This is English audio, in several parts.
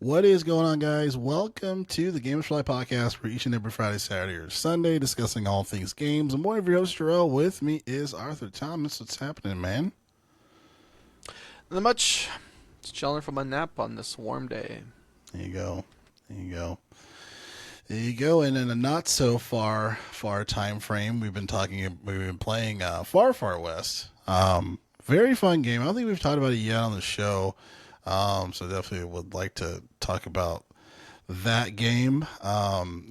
What is going on, guys? Welcome to the Gamers for Life podcast, where each and every Friday, Saturday, or Sunday, discussing all things games. I'm one of your hosts, Jarrell. With me is Arthur Thomas. What's happening, man? Not much. Just chilling from a nap on this warm day. There you go. There you go. There you go. And in a not so far time frame, we've been playing Far Far West. Very fun game. I don't think we've talked about it yet on the show. So definitely would like to talk about that game.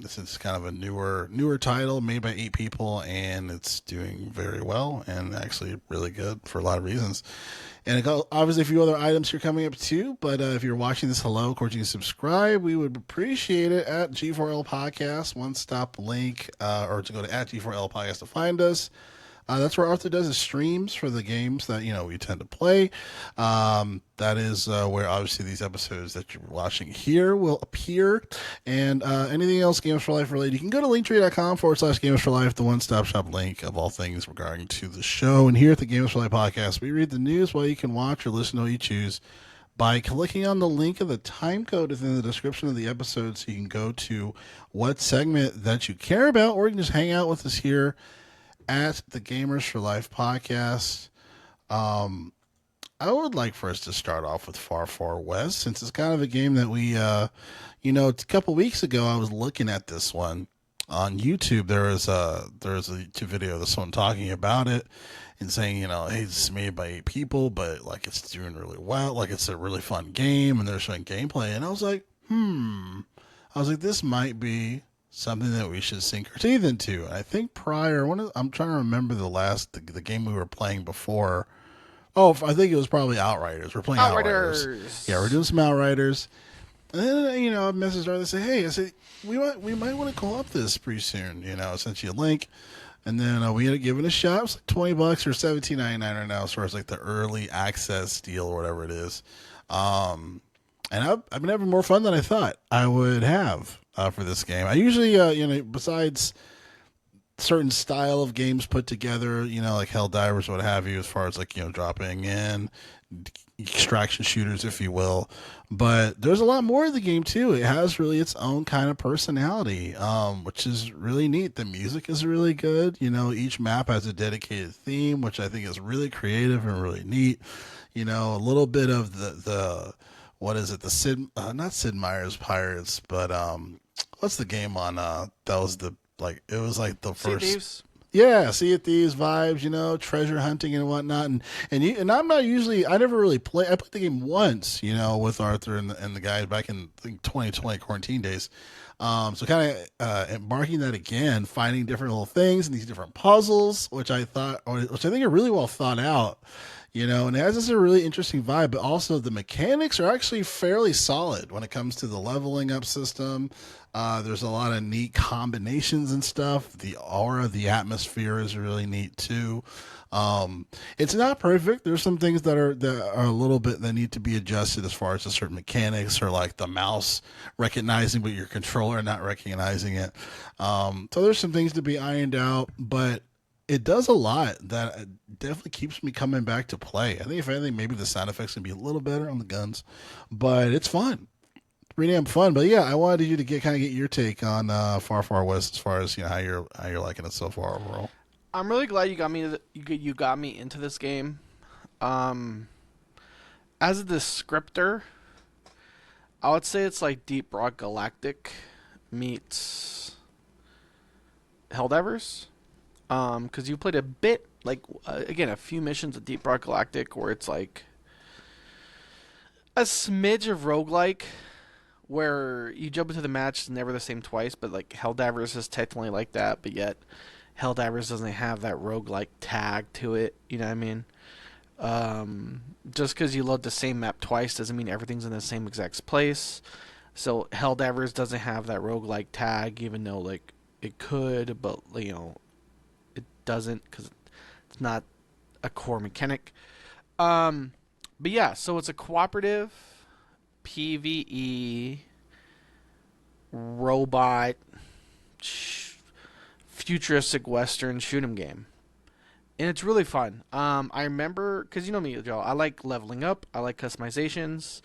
This is kind of a newer title made by 8 people, and it's doing very well and actually really good for a lot of reasons. And it got, obviously a few other items here coming up too. But if you're watching this, hello, of course you can subscribe. We would appreciate it at G4L Podcast, one stop link, or to go to at G4L Podcast to find us. That's where Arthur does his streams for the games that we tend to play. That is where obviously these episodes that you're watching here will appear, and anything else Gamers for Life related, you can go to linktree.com/Gamers for Life, the one-stop shop link of all things regarding to the show. And here at the Gamers for Life podcast, we read the news while you can watch or listen to what you choose by clicking on the link of the time code within the description of the episode, so you can go to what segment that you care about, or you can just hang out with us here at the Gamers for Life podcast. I would like for us to start off with Far Far West, since it's kind of a game that a couple weeks ago I was looking at this one on YouTube. There was a YouTube video of someone talking about it and saying, hey, this is made by 8 people, but like it's doing really well, like it's a really fun game, and they're showing gameplay, and I was like, this might be something that we should sink our teeth into. And I think I'm trying to remember the game we were playing before. Oh, I think it was probably Outriders. We're playing Outriders. Yeah, we're doing some Outriders. And then, I messaged her. They say, hey, we might want to co-op this pretty soon. I sent you a link. And then we ended up giving it a shot. It was like $20 or $17.99 right now, as far as like the early access deal or whatever it is. And I've been having more fun than I thought I would have for this game. I usually, besides certain style of games put together, like Helldivers, what have you, as far as like, dropping in extraction shooters, if you will. But there's a lot more of the game too. It has really its own kind of personality, which is really neat. The music is really good. Each map has a dedicated theme, which I think is really creative and really neat. A little bit of the what is it? The not Sid Meier's Pirates, but what's the game on? That was it was like the Sea of first. Thieves. Yeah, Sea of Thieves vibes, treasure hunting and whatnot, and I'm not usually, I never really play. I played the game once, with Arthur and the guys back in, I think, 2020 quarantine days. So kind of embarking that again, finding different little things and these different puzzles, which I think are really well thought out. And it has this a really interesting vibe, but also the mechanics are actually fairly solid when it comes to the leveling up system. There's a lot of neat combinations and stuff. The aura, the atmosphere is really neat too. It's not perfect. There's some things that are a little bit that need to be adjusted, as far as the certain mechanics, or like the mouse recognizing but your controller not recognizing it. So there's some things to be ironed out, but it does a lot that definitely keeps me coming back to play. I think if anything, maybe the sound effects can be a little better on the guns, but it's fun. It's pretty damn fun. But yeah, I wanted you to get your take on Far Far West, as far as how you're liking it so far overall. I'm really glad you got me. You got me into this game. As a descriptor, I would say it's like Deep Rock Galactic meets Helldivers. Because you played a bit, like, again, a few missions of Deep Rock Galactic where it's like a smidge of roguelike, where you jump into the match, it's never the same twice, but like Helldivers is technically like that, but yet Helldivers doesn't have that roguelike tag to it, you know what I mean? Just because you load the same map twice doesn't mean everything's in the same exact place. So Helldivers doesn't have that roguelike tag, even though like it could, but it doesn't, because it's not a core mechanic. But yeah, so it's a cooperative PvE robot futuristic Western shoot 'em game, and it's really fun. I remember, because you know me, Joe. I like leveling up. I like customizations,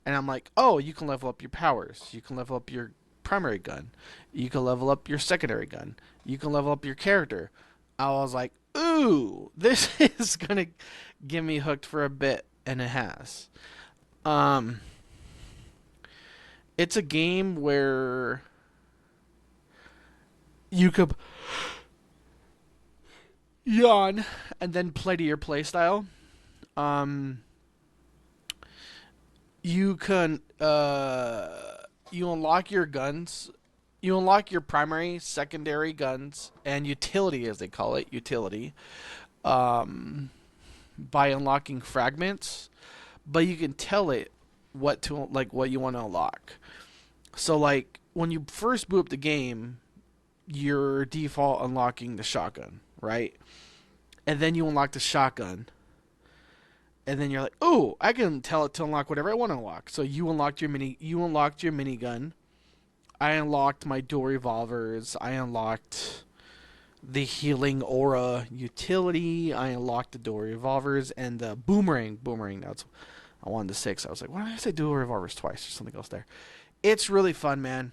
And I'm like, oh, you can level up your powers. You can level up your primary gun. You can level up your secondary gun. You can level up your character. I was like, ooh, this is gonna get me hooked for a bit, and it has. Um, it's a game where you could yawn and then play to your playstyle. Um, you can you unlock your guns. You unlock your primary, secondary guns, and utility, as they call it, utility, um, by unlocking fragments. But you can tell it what you want to unlock. So like when you first boot up the game, your default unlocking the shotgun, right? And then you unlock the shotgun, and then you're like, oh, I can tell it to unlock whatever I want to unlock. So you unlocked your minigun. I unlocked my dual revolvers. I unlocked the healing aura utility. I unlocked the dual revolvers and the boomerang. Boomerang. That's I wanted to say. So I was like, why did I say dual revolvers twice? There's something else there. It's really fun, man.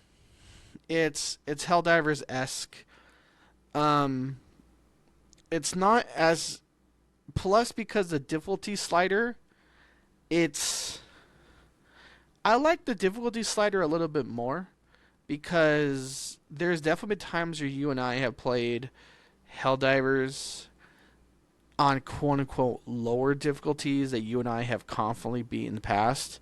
It's Helldivers esque. Um, it's not as plus because the difficulty slider. It's I like the difficulty slider a little bit more because there's definitely been times where you and I have played Helldivers on quote unquote lower difficulties that you and I have confidently beat in the past.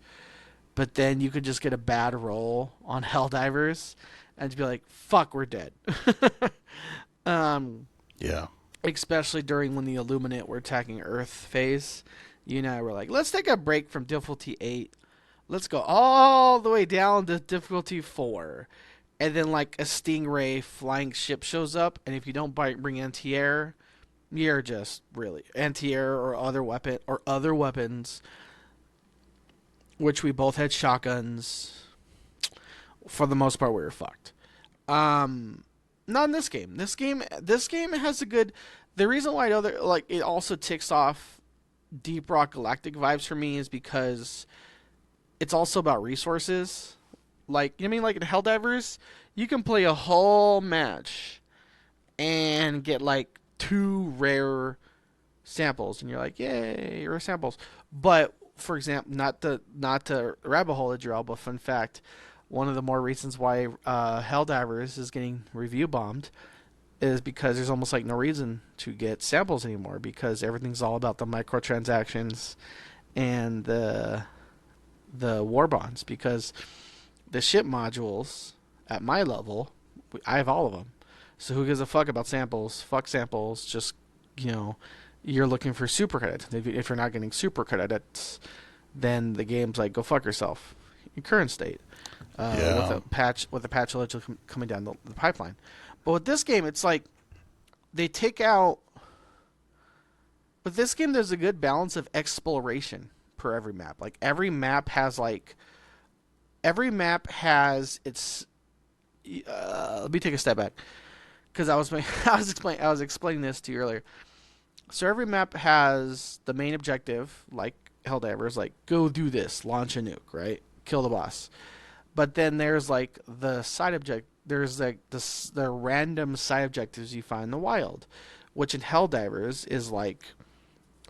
But then you could just get a bad roll on Helldivers and be like, fuck, we're dead. um, Yeah. Especially during when the Illuminate were attacking Earth phase. You and I were like, let's take a break from difficulty 8. Let's go all the way down to difficulty 4. And then like a Stingray flying ship shows up, and if you don't bring anti-air, you're just really anti-air or other weapons, which we both had shotguns. For the most part, we were fucked. Not in this game. This game has a good. The reason why I know that like it also ticks off Deep Rock Galactic vibes for me is because it's also about resources. Like you know what I mean, like in Helldivers, you can play a whole match and get like 2 rare samples, and you're like, yay, rare samples. But for example, not to rabbit hole the drill, but fun fact, one of the more reasons why Helldivers is getting review bombed is because there's almost like no reason to get samples anymore because everything's all about the microtransactions and the war bonds because the ship modules at my level, I have all of them. So who gives a fuck about samples? Fuck samples. Just, you're looking for super credits. If you're not getting super credits, then the game's like, go fuck yourself. Your current state. Yeah. With a patch allegedly coming down the pipeline. But with this game, it's like they take out. With this game, there's a good balance of exploration per every map. Like every map has its. Let me take a step back because I was explaining this to you earlier. So every map has the main objective, like Helldivers, like go do this, launch a nuke, right? Kill the boss. But then there's like the side object. There's like the random side objectives you find in the wild, which in Helldivers is like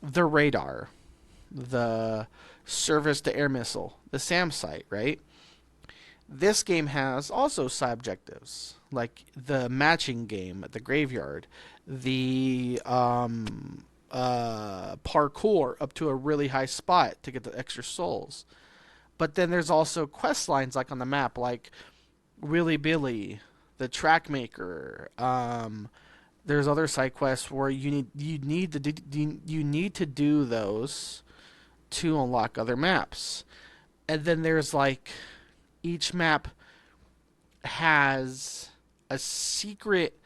the radar, the surface to air missile, the SAM site, right? This game has also side objectives like the matching game at the graveyard, the parkour up to a really high spot to get the extra souls. But then there's also quest lines like on the map, like Willy Billy, the track maker. There's other side quests where you need to do those to unlock other maps. And then there's like each map has a secret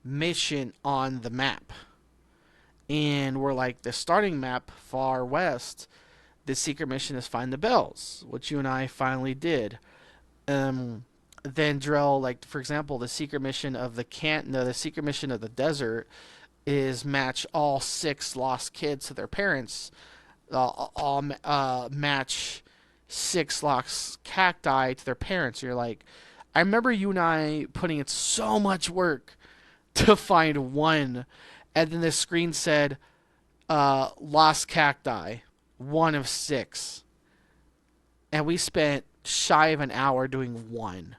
mission on the map. And we're like the starting map, Far West, the secret mission is find the bells, which you and I finally did. Then Drell, like for example, the secret mission of the secret mission of the desert is match all 6 lost kids to their parents. All match 6 lost cacti to their parents. You're like, I remember you and I putting in so much work to find one, and then the screen said, lost cacti, 1 of 6. And we spent shy of an hour doing one.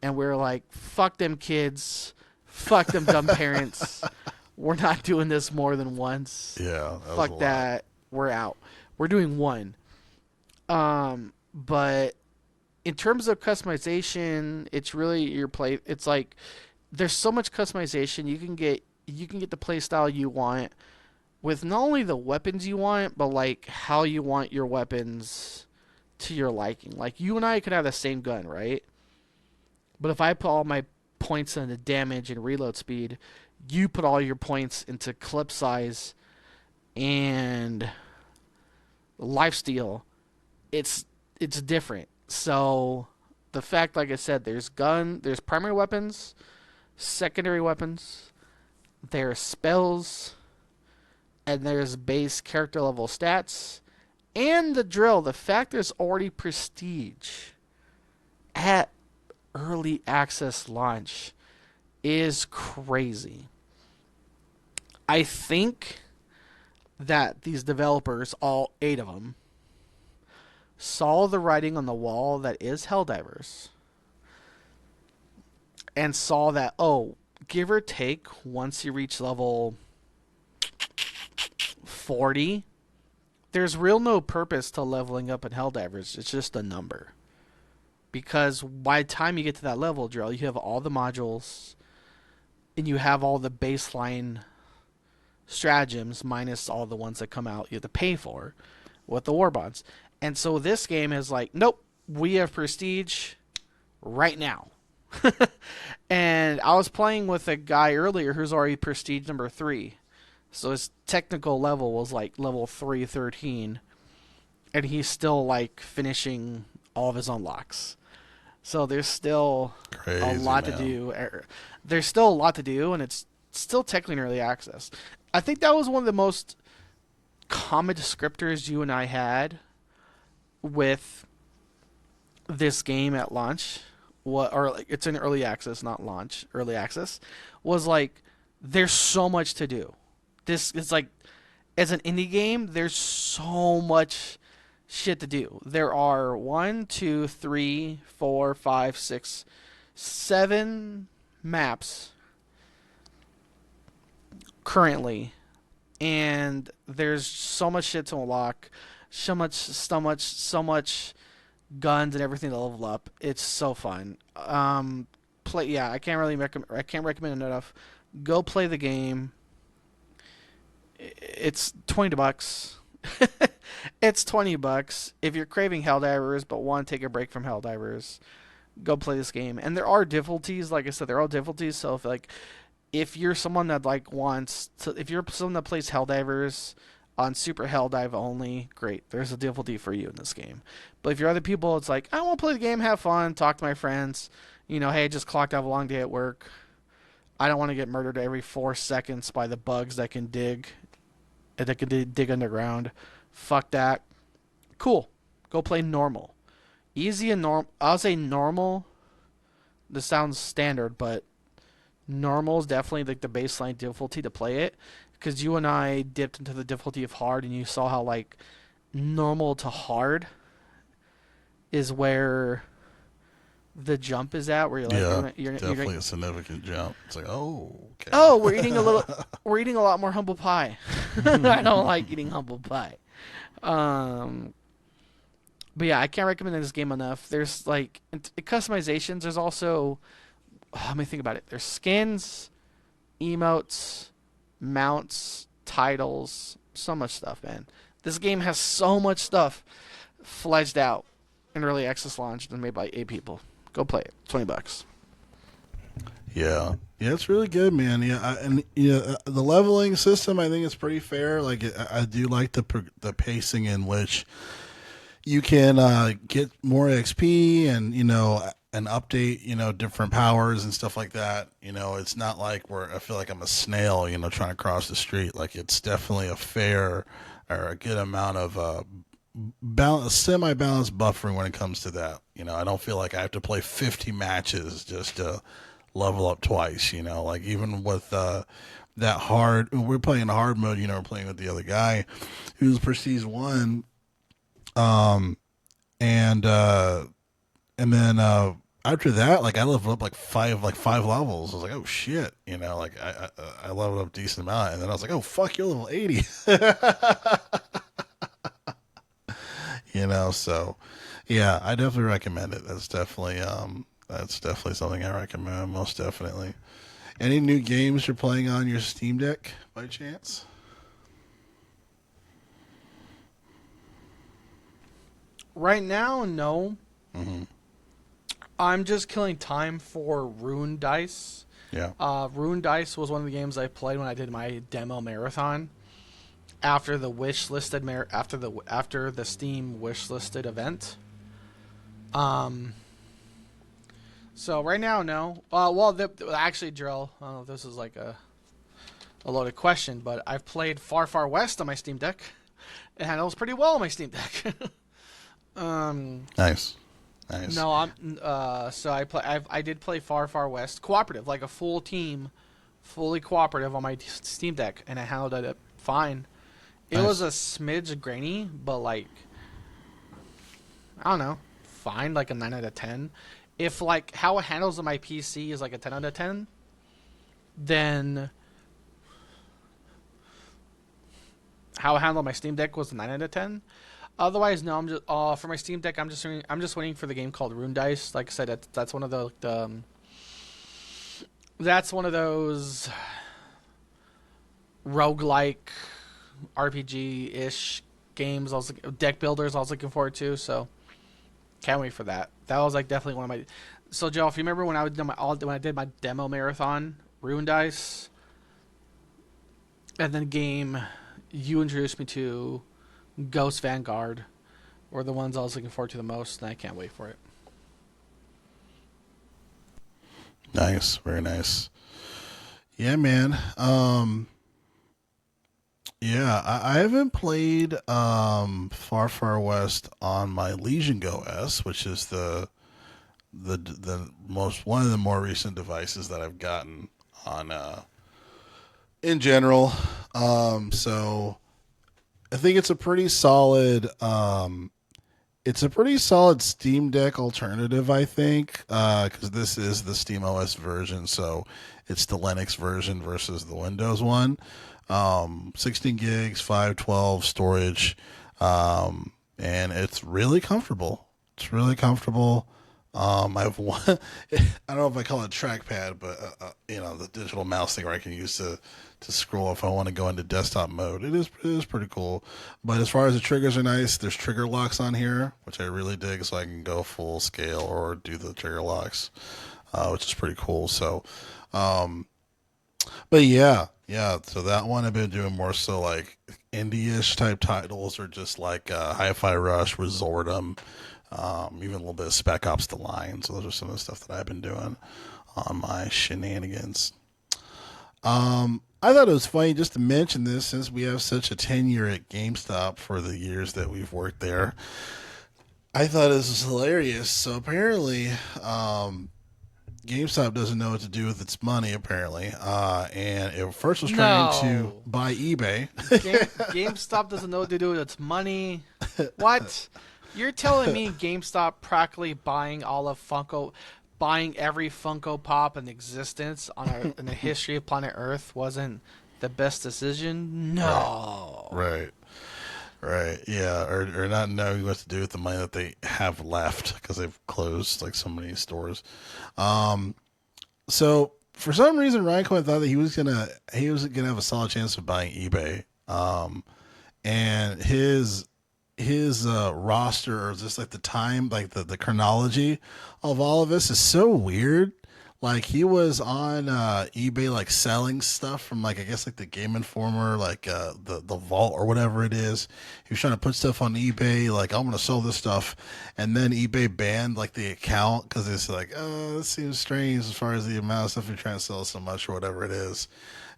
And we were like, fuck them kids. Fuck them dumb parents. We're not doing this more than once. Yeah, that was a Fuck lot. that. We're out. We're doing one. But in terms of customization, it's really your play. It's like there's so much customization. You can get the play style you want with not only the weapons you want, but like how you want your weapons to your liking. Like you and I could have the same gun, right? But if I put all my points into damage and reload speed, you put all your points into clip size and lifesteal. It's different. So the fact, like I said, there's primary weapons, secondary weapons, there's spells, and there's base character level stats, and the drill. The fact there's already prestige at early access launch is crazy. I think that these developers, all 8 of them, saw the writing on the wall that is Helldivers and saw that, oh, give or take, once you reach level 40, there's real no purpose to leveling up in Helldivers. It's just a number. Because by the time you get to that level, Drill, you have all the modules and you have all the baseline stratagems minus all the ones that come out you have to pay for with the war bonds. And so this game is like, nope, we have prestige right now. And I was playing with a guy earlier who's already prestige number 3. So his technical level was like level 313. And he's still like finishing all of his unlocks. So there's still Crazy, a lot to man. do. There's still a lot to do, and it's still technically in early access. I think that was one of the most common descriptors you and I had with this game at launch. Or like, it's in early access, not launch. Early access was like there's so much to do. This is like as an indie game, there's so much shit to do. There are 1, 2, 3, 4, 5, 6, 7 maps currently, and there's so much shit to unlock, so much guns and everything to level up. It's so fun. Yeah, I can't recommend it enough. Go play the game. It's $20. It's $20 if you're craving Helldivers but want to take a break from Helldivers. Go play this game, and there are difficulties. Like I said, there are difficulties. So if you're someone that if you're someone that plays Helldivers on Super Helldive only, great. There's a difficulty for you in this game. But if you're other people, it's like I want to play the game, have fun, talk to my friends. Hey, I just clocked out a long day at work. I don't want to get murdered every 4 seconds by the bugs that can dig underground. Fuck that. Cool. Go play normal. Easy and normal. I'll say normal. This sounds standard, but normal is definitely like the baseline difficulty to play it. Because you and I dipped into the difficulty of hard, and you saw how like normal to hard is where the jump is at. Where you're like, Yeah, definitely a significant jump. It's like, oh, okay. oh, we're eating a lot more humble pie. I don't like eating humble pie. But yeah, I can't recommend this game enough. There's like customizations. There's also, let me think about it. There's skins, emotes, mounts, titles, so much stuff, man. This game has so much stuff fledged out in early access launch and made by 8 people. Go play it. $20. Yeah, it's really good, man. The leveling system I think is pretty fair. Like I do like the pacing in which you can get more XP and and update different powers and stuff like that. It's not like where I feel like I'm a snail trying to cross the street. Like it's definitely a fair or a good amount of semi-balanced buffering when it comes to that. I don't feel like I have to play 50 matches just to level up twice. Like even with that hard, we're playing in hard mode. We're playing with the other guy who's Prestige 1, and then after that, like I leveled up like five levels. I was like, oh shit, like I leveled up a decent amount, and then I was like, oh fuck, you're level 80. So yeah, I definitely recommend it. That's definitely something I recommend, most definitely. Any new games you're playing on your Steam Deck by chance? Right now, no. Mm-hmm. I'm just killing time for Rune Dice. Yeah. Rune Dice was one of the games I played when I did my demo marathon after the after the Steam wish listed event. Um, so right now, no. Actually, Drill. I don't know if this is like a loaded question, but I've played Far Far West on my Steam Deck. It handles pretty well on my Steam Deck. Nice. Nice. No, I did play Far Far West cooperative, like a full team, fully cooperative on my Steam Deck, and I handled it fine. It Nice. was a smidge grainy, but like I don't know, fine, like a 9 out of 10. If like how it handles on my PC is like a 10 out of 10, then how it handled my Steam Deck was a 9 out of 10. Otherwise, no. I'm just for my Steam Deck. I'm just waiting for the game called Rune Dice. Like I said, that's one of that's one of those roguelike RPG ish games. Deck builders. I was looking forward to. So can't wait for that. That was like definitely one of my. So Joe, if you remember when I did my demo marathon, Rune Dice, and then game you introduced me to, Ghost Vanguard, were the ones I was looking forward to the most, and I can't wait for it. Nice. Very nice. Yeah, man. Yeah, I haven't played Far Far West on my Legion Go S, which is the most one of the more recent devices that I've gotten on in general. So I think it's a pretty solid Steam Deck alternative, I think, because this is the Steam OS version, so it's the Linux version versus the Windows one. 16 gigs, 512 storage, and it's really comfortable. It's really comfortable. I have one. I don't know if I call it trackpad, but the digital mouse thing where I can use to scroll if I want to go into desktop mode. It is pretty cool. But as far as the triggers are nice, there's trigger locks on here, which I really dig, so I can go full scale or do the trigger locks, which is pretty cool. So, but yeah. So that one I've been doing more so like indie-ish type titles, or just like Hi-Fi Rush, Resortum, even a little bit of Spec Ops: The Line. So those are some of the stuff that I've been doing on my shenanigans. I thought it was funny just to mention this, since we have such a tenure at GameStop for the years that we've worked there. I thought this was hilarious. So apparently, GameStop doesn't know what to do with its money, apparently. And it first was trying to No, buy eBay. GameStop doesn't know what to do with its money. What? You're telling me GameStop practically buying every Funko Pop in existence in the history of planet Earth wasn't the best decision? Right. No. Right. Right. Yeah. Or not knowing what to do with the money that they have left because they've closed like so many stores. So for some reason, Ryan Cohen thought that he was gonna have a solid chance of buying eBay. And his roster, or just like the time, like the chronology of all of this is so weird. Like he was on eBay, like selling stuff from, like, I guess like the Game Informer, like the vault or whatever it is. He was trying to put stuff on eBay, like, I'm gonna sell this stuff, and then eBay banned like the account because it's like, oh, this seems strange as far as the amount of stuff you're trying to sell so much or whatever it is.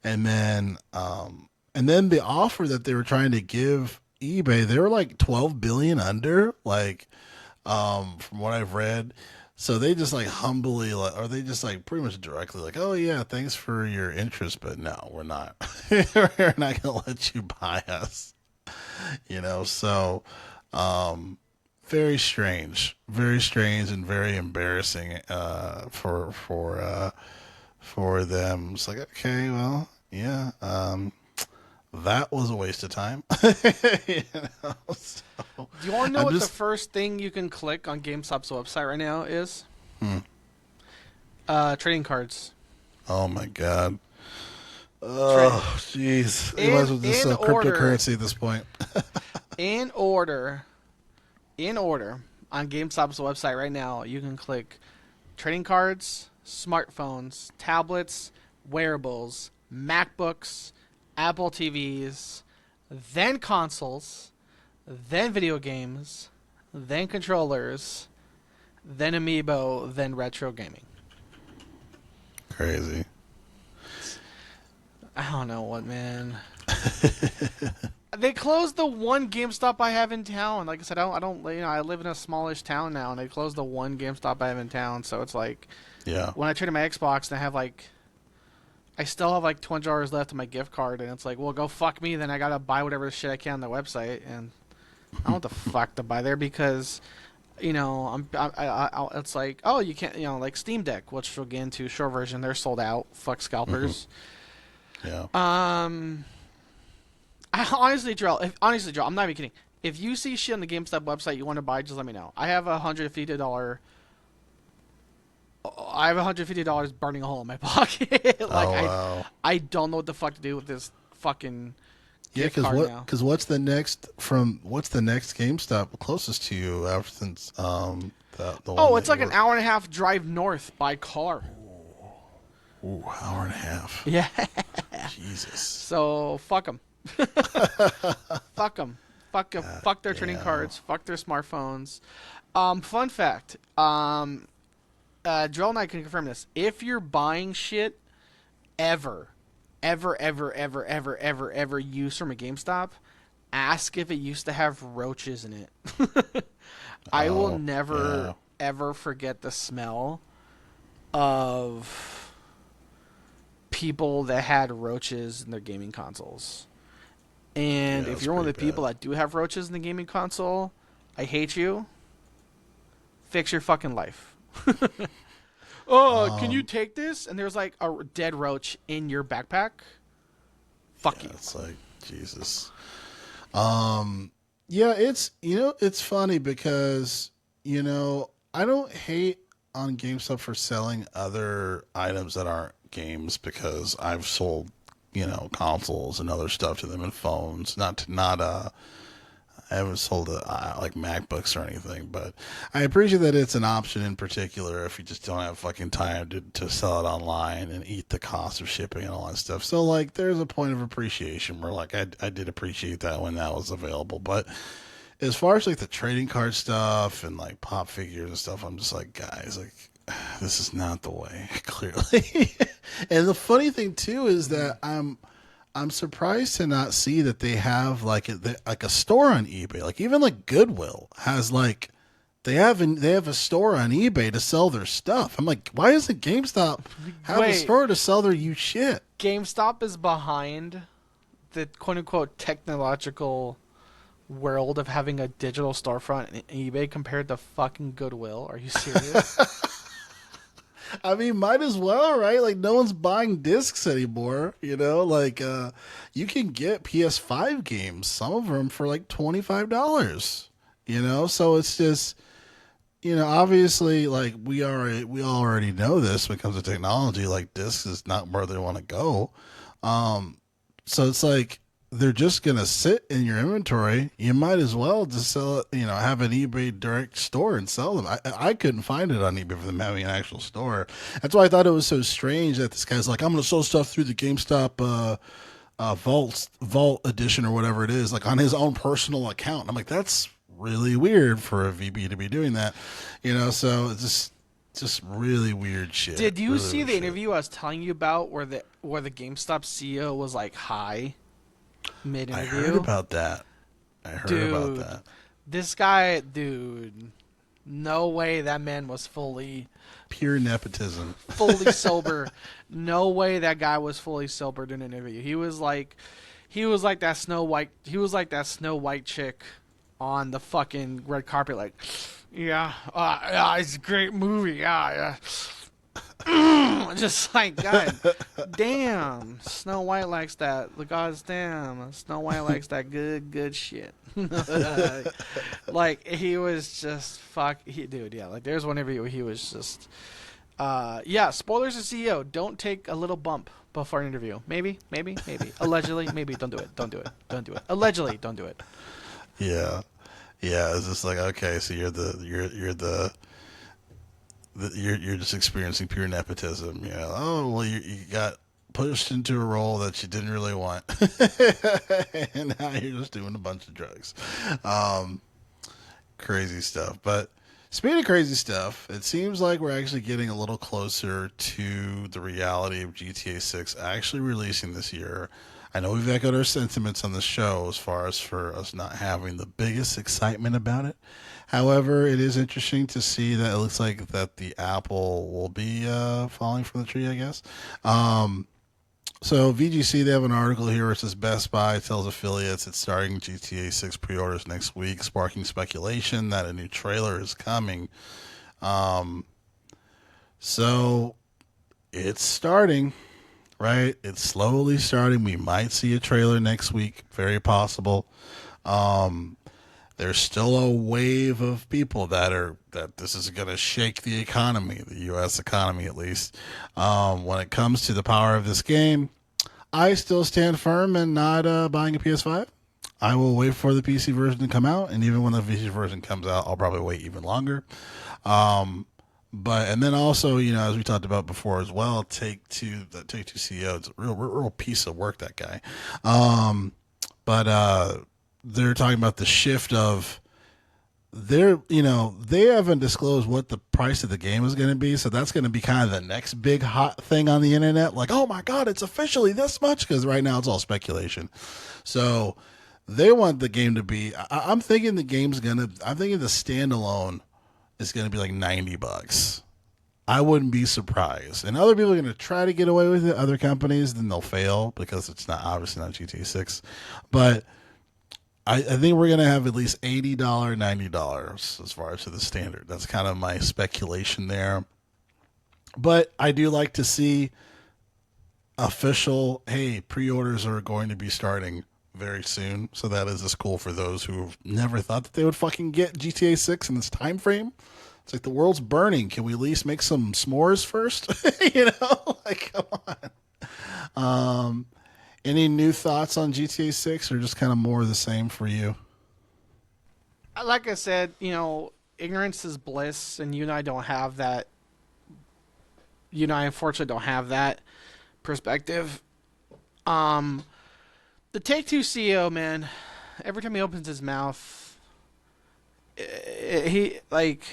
And then the offer that they were trying to give eBay, they were like 12 billion under, like from what I've read. So they just like humbly like, or they just like pretty much directly like, oh yeah, thanks for your interest, but no, we're not. We're not gonna let you buy us. So um very strange and very embarrassing for them. It's like, okay, well, yeah, that was a waste of time. So Do you want to know I'm what the just, first thing you can click on GameStop's website right now is? Trading cards. oh my god. Tra- Oh, jeez. You might in as well just in sell order, cryptocurrency at this point. in order, in order on GameStop's website right now, you can click trading cards, smartphones, tablets, wearables, MacBooks, Apple TVs, then consoles, then video games, then controllers, then Amiibo, then retro gaming. Crazy. I don't know what, man. They closed the one GameStop I have in town. Like I said, I don't, I live in a smallish town now, and they closed the one GameStop I have in town. So it's like, Yeah. when I traded my Xbox, and I still have like $20 left on my gift card, and it's like, well, go fuck me. Then I gotta buy whatever shit I can on the website, and I don't know what the fuck to buy there because, it's like, oh, you can't, like Steam Deck, which we'll get into short version, they're sold out. Fuck scalpers. Yeah. Honestly, Joel, I'm not even kidding. If you see shit on the GameStop website you want to buy, just let me know. I have $150 burning a hole in my pocket. Oh wow. I don't know what the fuck to do with this fucking Yeah, gift card now. because what's the next GameStop closest to you after since the one Oh, that it's like you an were- hour and a half drive north by car. Ooh, hour and a half. Yeah. Jesus. So fuck them. Fuck them. Fuck their trading damn. cards. Fuck their smartphones. Fun fact. Joel and I can confirm this. If you're buying shit ever used from a GameStop, ask if it used to have roaches in it. I will Oh, never yeah. ever forget the smell of people that had roaches in their gaming consoles. And Yeah, if that's you're one of the pretty people bad. that do have roaches in the gaming console, I hate you. Fix your fucking life. Oh, can you take this? And there's like a dead roach in your backpack. Fuck you. It's like Jesus. Yeah, it's funny because I don't hate on GameStop for selling other items that aren't games because I've sold consoles and other stuff to them and phones. I haven't sold like MacBooks or anything, but I appreciate that it's an option in particular if you just don't have fucking time to sell it online and eat the cost of shipping and all that stuff. So like, there's a point of appreciation where like I did appreciate that when that was available. But as far as like the trading card stuff and like pop figures and stuff, I'm just like, guys, like this is not the way, clearly. And the funny thing too is that I'm surprised to not see that they have like a store on eBay. Like even like Goodwill has like they have a store on eBay to sell their stuff. I'm like, why doesn't GameStop have a Wait. store to sell their used shit? GameStop is behind the quote unquote technological world of having a digital storefront in eBay compared to fucking Goodwill. Are you serious? I mean, might as well, right? Like no one's buying discs anymore, like you can get PS5 games, some of them for like $25. So it's just obviously like we already know this when it comes to technology, like discs is not where they want to go. So it's like they're just gonna sit in your inventory. You might as well just sell it, have an eBay direct store and sell them. I couldn't find it on eBay for them having an actual store. That's why I thought it was so strange that this guy's like, I'm gonna sell stuff through the GameStop Vault edition or whatever it is, like on his own personal account. I'm like, that's really weird for a VB to be doing that, So it's just really weird shit. Did you Really see weird the shit. interview I was telling you about where the GameStop CEO was like high mid I interview? heard about that. I heard about Dude, that. this guy, dude, no way that man was Pure nepotism. fully sober. No way that guy was fully sober during an interview. He was like that Snow White. He was like that Snow White chick on the fucking red carpet. Like, yeah, it's a great movie. Yeah. Just like, God damn, Snow White likes that. The gods damn, Snow White likes that good shit. Like he was just dude. Yeah, like there's one interview where he was just, yeah. Spoilers to CEO. Don't take a little bump before an interview. Maybe. Allegedly, maybe. Don't do it. Don't do it. Don't do it. Allegedly, don't do it. Yeah, yeah. It's just like, okay, so you're just experiencing pure nepotism. You know, oh well, you got pushed into a role that you didn't really want, and now you're just doing a bunch of drugs. Um, Crazy stuff. But speaking of crazy stuff, it seems like we're actually getting a little closer to the reality of GTA 6 actually releasing this year. I know we've echoed our sentiments on the show as far as for us not having the biggest excitement about it. However, it is interesting to see that it looks like that the apple will be falling from the tree, I guess. Um, so VGC, they have an article here where it says Best Buy tells affiliates it's starting GTA 6 pre-orders next week, sparking speculation that a new trailer is coming. Um, so it's starting, right? It's slowly starting. We might see a trailer next week, very possible. Um, there's still a wave of people that this is going to shake the economy, the U.S. economy at least. When it comes to the power of this game, I still stand firm in not buying a PS5. I will wait for the PC version to come out, and even when the PC version comes out, I'll probably wait even longer. Um, but and then also, you know, as we talked about before as well, Take Two CEO, it's a real piece of work, that guy. Um, but they're talking about the shift of they haven't disclosed what the price of the game is going to be, so that's going to be kind of the next big hot thing on the internet, like, oh my god, it's officially this much, because right now it's all speculation. So they want the game to be, I'm thinking I'm thinking the standalone is going to be like $90. I wouldn't be surprised, and other people are going to try to get away with it, other companies, then they'll fail because it's not obviously not GTA 6. But I think we're gonna have at least $80, $90 as far as to the standard. That's kind of my speculation there. But I do like to see official, hey, pre-orders are going to be starting very soon. So that is just cool for those who never thought that they would fucking get GTA 6 in this time frame. It's like the world's burning. Can we at least make some s'mores first? You know, like come on. Any new thoughts on GTA 6 or just kind of more of the same for you? Like I said, you know, ignorance is bliss, and you and I don't have that. You and I unfortunately don't have that perspective. Um, the Take Two CEO, man, every time he opens his mouth, he like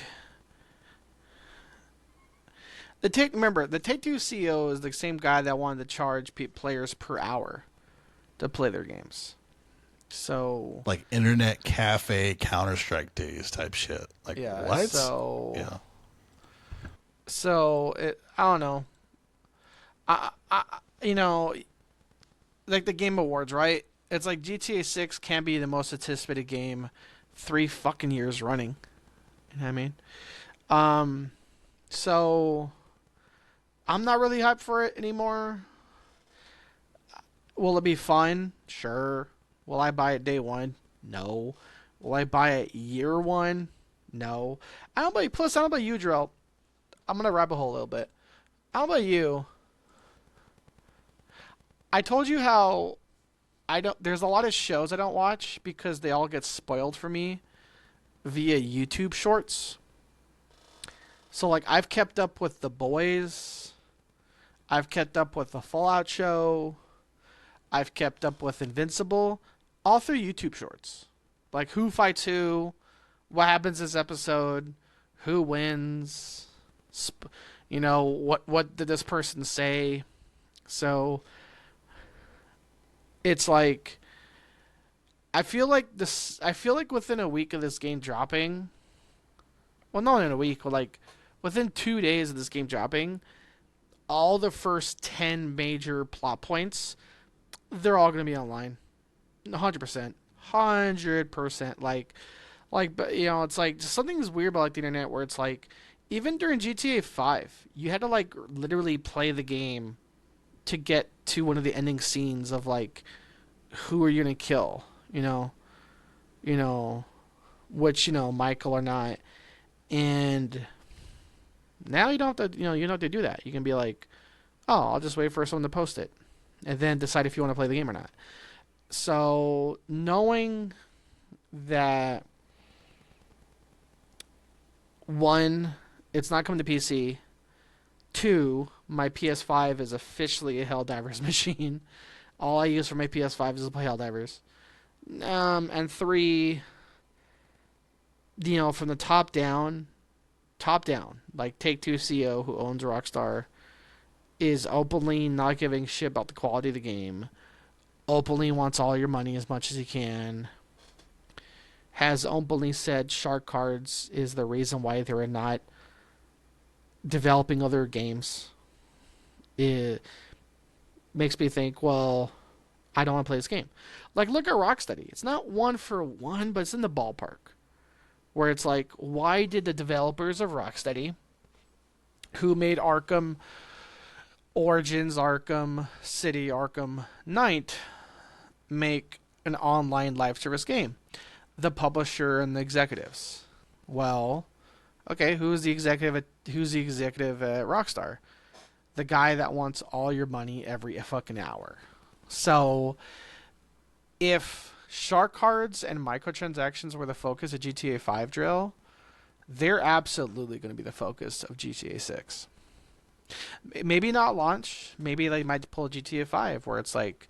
the Take Two CEO is the same guy that wanted to charge players per hour to play their games. So Like internet cafe Counter Strike days type shit. Like yeah, what? so Yeah. I don't know. I you know, like the Game Awards, right? It's like GTA 6 can be the most anticipated game 3 fucking years running. You know what I mean? So I'm not really hyped for it anymore. Will it be fun? Sure. Will I buy it day one? No. Will I buy it year one? No. I don't know about you. Plus, I don't know about you, Drell. I'm gonna rabbit hole a little bit. I don't know about you. I told you how I don't. There's a lot of shows I don't watch because they all get spoiled for me via YouTube Shorts. So like I've kept up with The Boys. I've kept up with the Fallout show. I've kept up with Invincible, all through YouTube Shorts. Like who fights who, what happens this episode, who wins, you know what did this person say. So it's like I feel like this. I feel like within a week of this game dropping, well, not in a week, but like within 2 days of this game dropping, all the first 10 major plot points, they're all going to be online. 100%. 100%. But it's like just something's weird about like the internet where it's like, even during GTA 5, you had to like literally play the game to get to one of the ending scenes of like, who are you going to kill? You know, you know, Michael or not. And now you don't have to, you don't have to do that. You can be like, oh, I'll just wait for someone to post it and then decide if you want to play the game or not. So knowing that, one, it's not coming to PC. Two, my PS5 is officially a Helldivers machine. All I use for my PS5 is to play Helldivers. And three, from the top down, like Take Two CEO, who owns Rockstar, is openly not giving shit about the quality of the game. Openly wants all your money as much as he can. Has openly said Shark Cards is the reason why they're not developing other games. It makes me think, well, I don't want to play this game. Like, look at Rocksteady. It's not one for one, but it's in the ballpark. Where it's like, why did the developers of Rocksteady, who made Arkham Origins, Arkham City, Arkham Knight, make an online live service game? The publisher and the executives. Well, okay, who's the executive at Rockstar? The guy that wants all your money every fucking hour. So, if shark cards and microtransactions were the focus of GTA 5 drill, they're absolutely going to be the focus of GTA 6. Maybe not launch. Maybe they might pull GTA 5 where it's like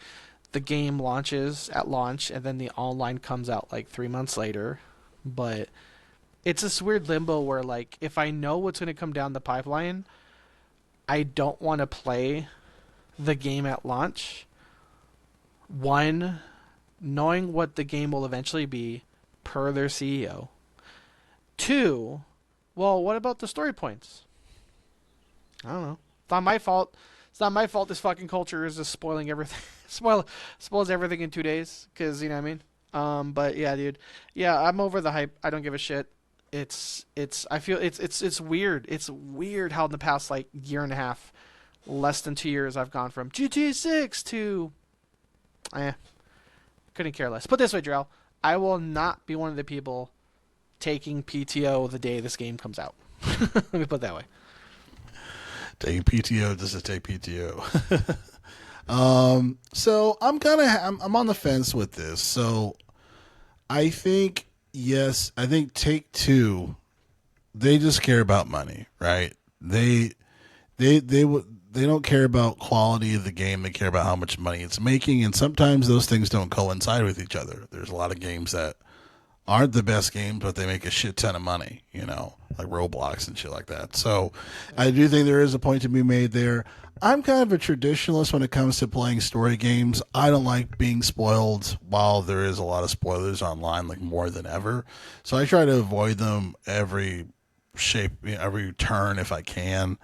the game launches at launch and then the online comes out like 3 months later. But it's this weird limbo where, like, if I know what's going to come down the pipeline, I don't want to play the game at launch. One, knowing what the game will eventually be per their CEO. Two, well, what about the story points? I don't know. It's not my fault. It's not my fault this fucking culture is just spoiling everything. Spoils everything in 2 days. Because, you know what I mean? But yeah, dude. Yeah, I'm over the hype. I don't give a shit. I feel it's weird. It's weird how in the past like year and a half, less than 2 years, I've gone from GTA 6 to couldn't care less. Put it this way, Drell, I will not be one of the people taking PTO the day this game comes out. Let me put it that way. Taking PTO just to take PTO. So I'm on the fence with this. So I think, yes, I think Take Two, they just care about money, right? They don't care about quality of the game. They care about how much money it's making, and sometimes those things don't coincide with each other. There's a lot of games that aren't the best games, but they make a shit ton of money, like Roblox and shit like that. So I do think there is a point to be made there. I'm kind of a traditionalist when it comes to playing story games. I don't like being spoiled while there is a lot of spoilers online, like more than ever. So I try to avoid them every every turn if I can.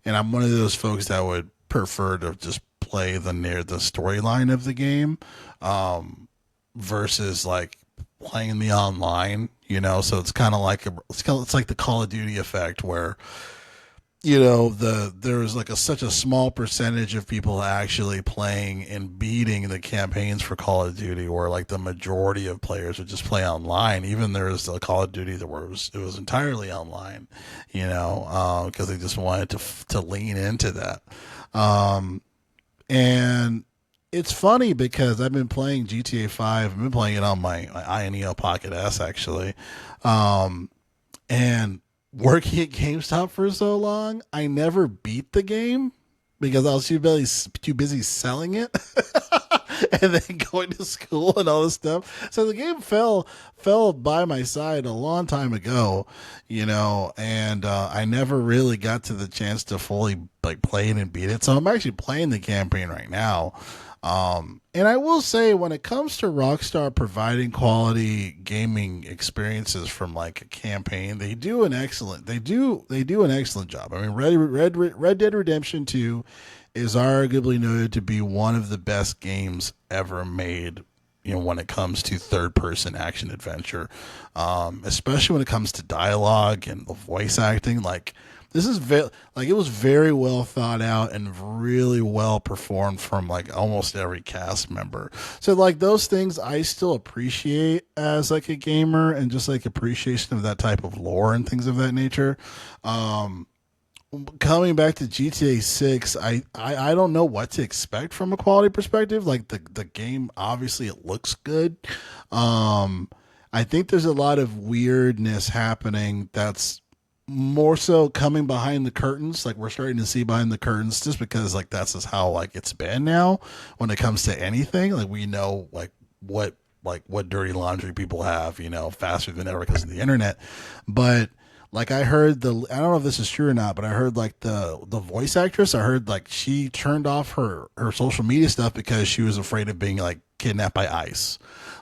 And I'm one of those folks that would prefer to just play the storyline of the game, versus like playing the online. So it's kind of like it's like the Call of Duty effect where there's like such a small percentage of people actually playing and beating the campaigns for Call of Duty, where like the majority of players would just play online. Even there's a Call of Duty that it was entirely online, because they just wanted to lean into that. And it's funny because I've been playing GTA 5. I've been playing it on my INEO Pocket S actually, and working at GameStop for so long, I never beat the game because I was too busy selling it and then going to school and all this stuff. So the game fell by my side a long time ago, and I never really got to the chance to fully like play it and beat it. So I'm actually playing the campaign right now. And I will say, when it comes to Rockstar providing quality gaming experiences from like a campaign, they do an excellent job. I mean, Red Dead Redemption 2 is arguably noted to be one of the best games ever made. You know, when it comes to third person action adventure, especially when it comes to dialogue and the voice acting, like this is like it was very well thought out and really well performed from like almost every cast member. So like those things I still appreciate as like a gamer, and just like appreciation of that type of lore and things of that nature. Um, Coming back to GTA 6, I don't know what to expect from a quality perspective. Like the game, obviously it looks good. Um, I think there's a lot of weirdness happening that's more so coming behind the curtains. Like we're starting to see behind the curtains, just because like that's just how like it's been now when it comes to anything. Like we know like what dirty laundry people have, you know, faster than ever because of the internet. But like I heard I don't know if this is true or not, but I heard like the voice actress, I heard like she turned off her social media stuff because she was afraid of being like kidnapped by ICE.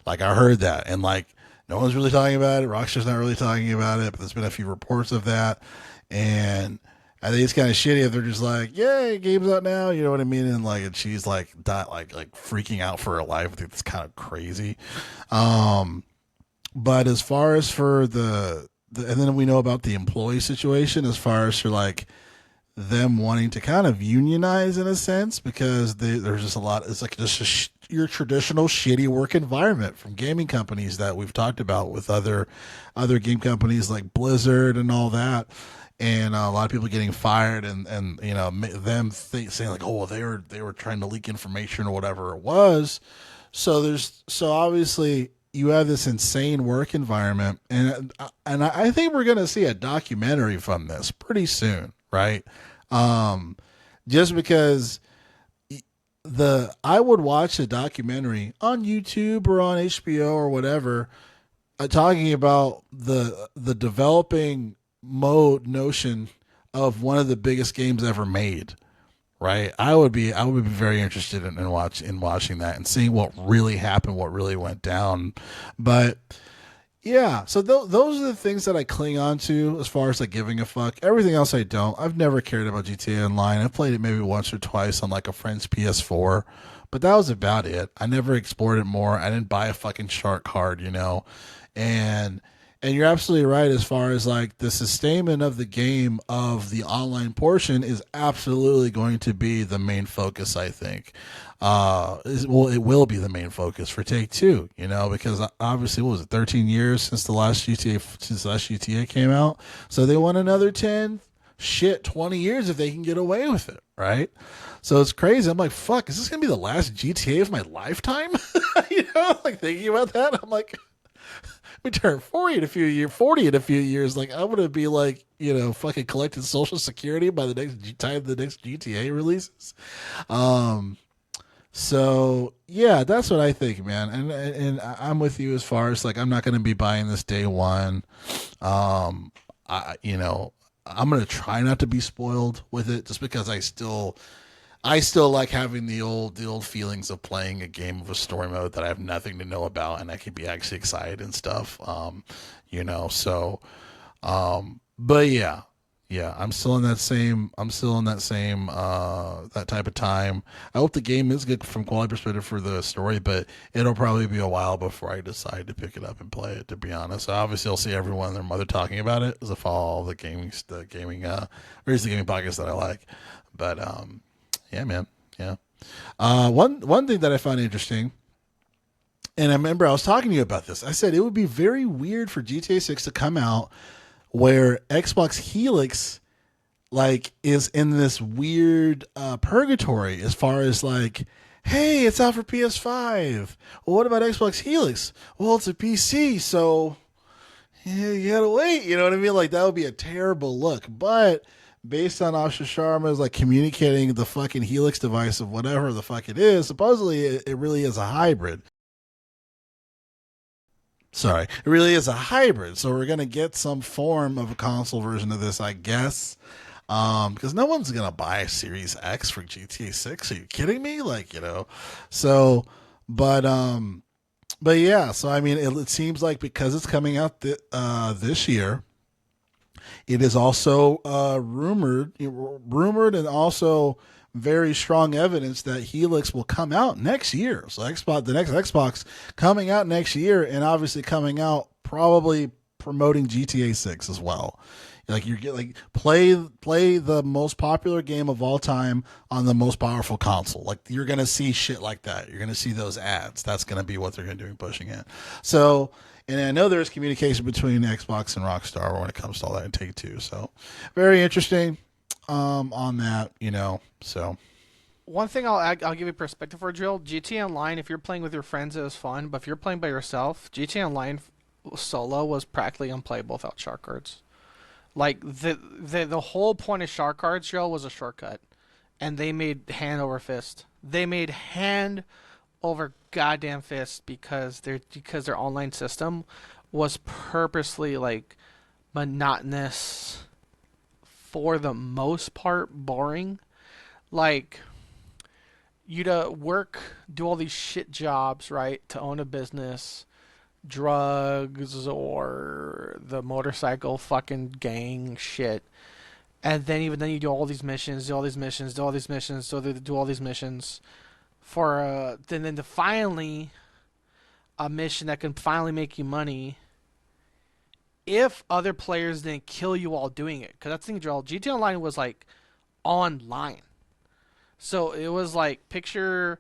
Like I heard that, and like no one's really talking about it. Rockstar's not really talking about it, but there's been a few reports of that, and I think it's kind of shitty if they're just like, "Yay, game's out now," you know what I mean? And like, and she's like, not like freaking out for her life. I think it's kind of crazy. Um, but as far as for and then we know about the employee situation, as far as for like them wanting to kind of unionize in a sense, because there's just a lot. It's like just your traditional shitty work environment from gaming companies that we've talked about with other game companies like Blizzard and all that. And a lot of people getting fired, and you know them saying like, oh well, they were trying to leak information or whatever it was. So obviously you have this insane work environment, and I think we're gonna see a documentary from this pretty soon, right? Um, just because the I would watch a documentary on YouTube or on HBO or whatever, talking about the developing mode notion of one of the biggest games ever made, right? I would be very interested in watching that and seeing what really happened, what really went down. But yeah, so those are the things that I cling on to as far as like giving a fuck. Everything else I don't. I've never cared about GTA Online. I played it maybe once or twice on like a friend's PS4, but that was about it. I never explored it more. I didn't buy a fucking shark card, you know. And and you're absolutely right as far as like the sustainment of the game, of the online portion, is absolutely going to be the main focus, I think. Well, it will be the main focus for Take Two, you know, because obviously, what was it, 13 years since the last GTA came out, so they want another 10, shit, 20 years if they can get away with it, right? So it's crazy. I'm like, fuck, is this gonna be the last GTA of my lifetime? You know, like thinking about that, I'm like, we turn 40 in a few years. 40 in a few years. Like I'm gonna be like, you know, fucking collecting Social Security by the next time the next GTA releases. Um, so yeah, that's what I think, man. And I'm with you as far as like I'm not gonna be buying this day one. I you know I'm gonna try not to be spoiled with it, just because I still like having the old feelings of playing a game of a story mode that I have nothing to know about, and I can be actually excited and stuff. You know, so but yeah. Yeah, I'm still in that same that type of time. I hope the game is good from quality perspective for the story, but it'll probably be a while before I decide to pick it up and play it, to be honest. Obviously I'll see everyone and their mother talking about it as I follow all the gaming podcasts that I like. But yeah, man. Yeah. One thing that I found interesting, and I remember I was talking to you about this. I said it would be very weird for GTA 6 to come out where Xbox Helix like is in this weird purgatory as far as like, hey, it's out for PS5. Well, what about Xbox Helix? Well, it's a PC, so yeah, you gotta wait. You know what I mean? Like that would be a terrible look. But based on Asha Sharma's like communicating the fucking Helix device of whatever the fuck it is, supposedly it really is a hybrid. Sorry, it really is a hybrid. So we're gonna get some form of a console version of this, I guess. Because no one's gonna buy a Series X for GTA 6. Are you kidding me? Like, so, but yeah. So I mean, it seems like because it's coming out this year, it is also rumored, and also very strong evidence that Helix will come out next year. So the next Xbox coming out next year, and obviously coming out probably promoting GTA 6 as well. Like you get like play the most popular game of all time on the most powerful console. Like you're gonna see shit like that. You're gonna see those ads. That's gonna be what they're gonna do pushing it. So, and I know there's communication between Xbox and Rockstar when it comes to all that and Take Two. So very interesting on that. So One thing I'll give you perspective for, Drill. GTA Online, if you're playing with your friends, it was fun, but if you're playing by yourself, GTA Online solo was practically unplayable without shark cards. Like the whole point of shark cards, Drill, was a shortcut, and they made hand over fist. They made hand over goddamn fist because their online system was purposely like monotonous, for the most part boring. Like you'd work, do all these shit jobs, right, to own a business, drugs or the motorcycle fucking gang shit. And then even then you do all these missions, do all these missions, do all these missions, so they do all these missions for then to finally a mission that can finally make you money if other players didn't kill you while doing it. Because that's the thing, Joel. GTA Online was like online. So it was like picture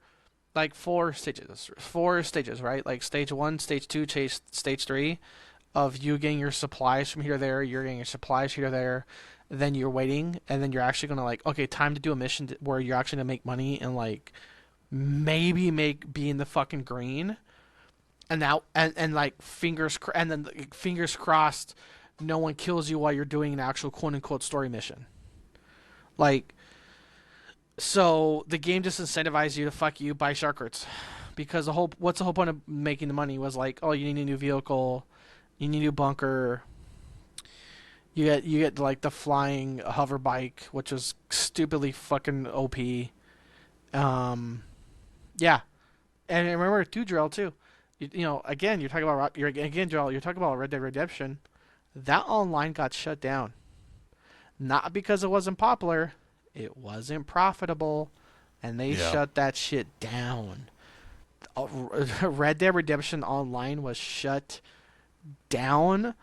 like four stages, right? Like stage one, stage two, stage three of you getting your supplies from here to there. You're getting your supplies here to there. Then you're waiting, and then you're actually gonna like, okay, time to do a mission where you're actually gonna make money and like maybe be in the fucking green. And now and like and then like, fingers crossed, no one kills you while you're doing an actual quote unquote story mission. Like, so the game just incentivized you to fuck you buy shark cards, because what's the whole point of making the money was like, oh, you need a new vehicle, you need a new bunker, you get like the flying hover bike, which was stupidly fucking OP. Yeah, and remember too, Drill too. Again, you're talking about Drill. You're talking about Red Dead Redemption. That online got shut down, not because it wasn't popular, it wasn't profitable, and they yeah, shut that shit down. Red Dead Redemption Online was shut down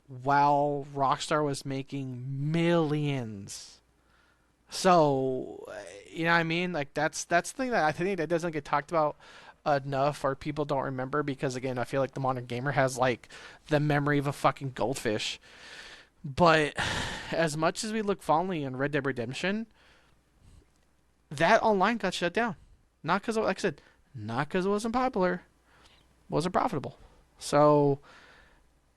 while Rockstar was making millions. So, you know what I mean? Like that's the thing that I think that doesn't get talked about enough, or people don't remember, because again, I feel like the modern gamer has like the memory of a fucking goldfish. But as much as we look fondly on Red Dead Redemption, that online got shut down. Not because, like I said, not because it wasn't popular, wasn't profitable. So